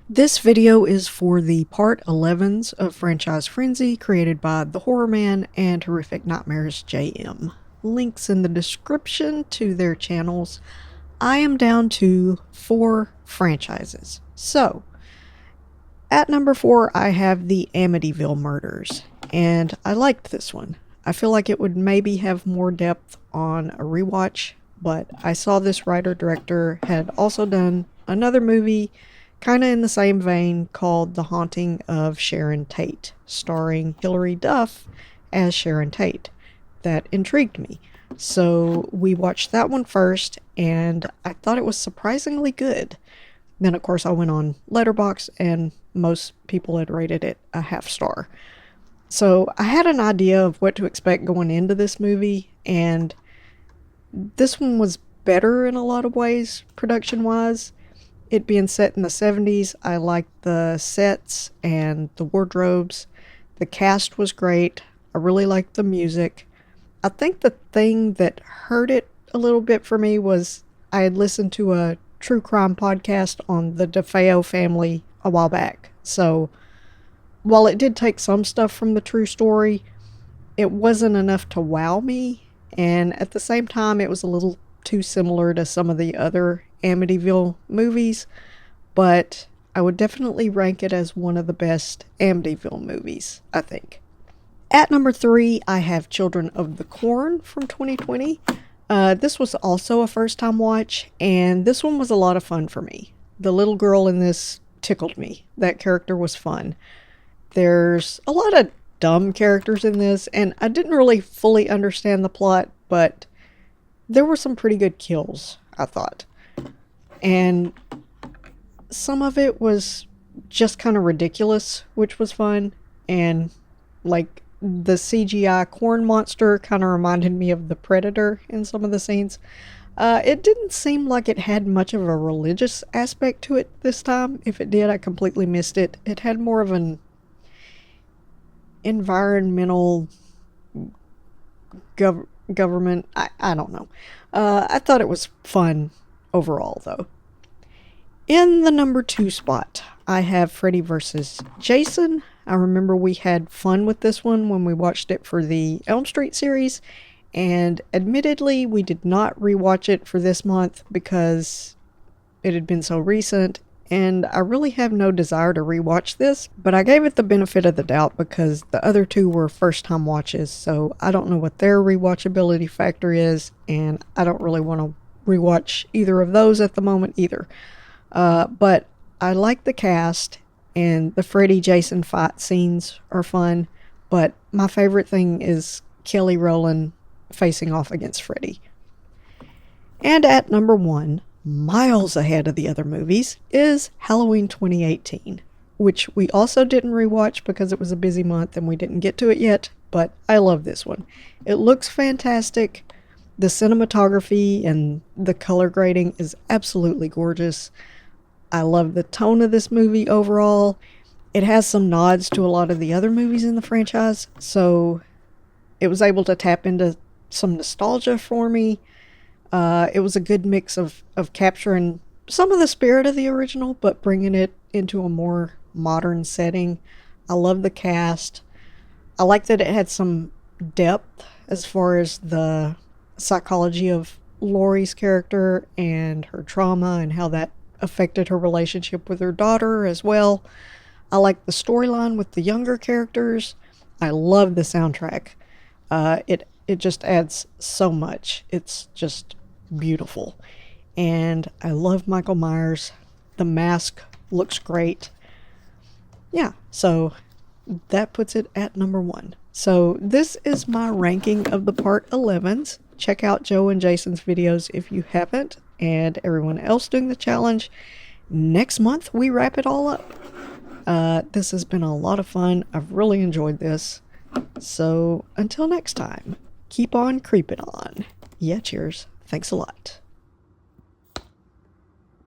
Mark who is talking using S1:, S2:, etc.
S1: This video is for the Part 11s of Franchise Frenzy created by TheHORRORman and Horrific Nightmares JM. Links in the description to their channels. I am down to 4 franchises. So, at number 4 I have the Amityville Murders, and I liked this one. I feel like it would maybe have more depth on a rewatch, but I saw this writer-director had also done another movie kind of in the same vein called The Haunting of Sharon Tate, starring Hilary Duff as Sharon Tate. That intrigued me. So we watched that one first, and I thought it was surprisingly good. Then, of course, I went on Letterboxd, and most people had rated it a half star. So I had an idea of what to expect going into this movie, and this one was better in a lot of ways, production-wise. It being set in the 70s, I liked the sets and the wardrobes. The cast was great. I really liked the music. I think the thing that hurt it a little bit for me was I had listened to a true crime podcast on the DeFeo family a while back. So while it did take some stuff from the true story, it wasn't enough to wow me. And at the same time, it was a little too similar to some of the other Amityville movies, but I would definitely rank it as one of the best Amityville movies, I think. At number 3, I have Children of the Corn from 2020. This was also a first-time watch, and this one was a lot of fun for me. The little girl in this tickled me. That character was fun. There's a lot of dumb characters in this, and I didn't really fully understand the plot, but there were some pretty good kills, I thought. And some of it was just kind of ridiculous, which was fun. And like the CGI corn monster kind of reminded me of the Predator in some of the scenes. It didn't seem like it had much of a religious aspect to it this time. If it did, I completely missed it. It had more of an environmental government. I don't know. I thought it was fun overall, though. In the number 2 spot, I have Freddy vs. Jason. I remember we had fun with this one when we watched it for the Elm Street series, and admittedly, we did not rewatch it for this month because it had been so recent, and I really have no desire to rewatch this, but I gave it the benefit of the doubt because the other 2 were first-time watches, so I don't know what their rewatchability factor is, and I don't really want to rewatch either of those at the moment either. But I like the cast, and the Freddy Jason fight scenes are fun, but my favorite thing is Kelly Rowland facing off against Freddy. And at number 1, miles ahead of the other movies, is Halloween 2018, which we also didn't rewatch because it was a busy month and we didn't get to it yet, but I love this one. It looks fantastic. The cinematography and the color grading is absolutely gorgeous. I love the tone of this movie overall. It has some nods to a lot of the other movies in the franchise, so it was able to tap into some nostalgia for me. It was a good mix of capturing some of the spirit of the original, but bringing it into a more modern setting. I love the cast. I like that it had some depth as far as the psychology of Laurie's character and her trauma and how that affected her relationship with her daughter as well. I like the storyline with the younger characters. I love the soundtrack. It just adds so much. It's just beautiful. And I love Michael Myers. The mask looks great. Yeah, so that puts it at number 1. So this is my ranking of the Part 11s. Check out Joe and Jason's videos if you haven't, and everyone else doing the challenge. Next month, we wrap it all up. This has been a lot of fun. I've really enjoyed this. So until next time, keep on creeping on. Yeah, cheers. Thanks a lot.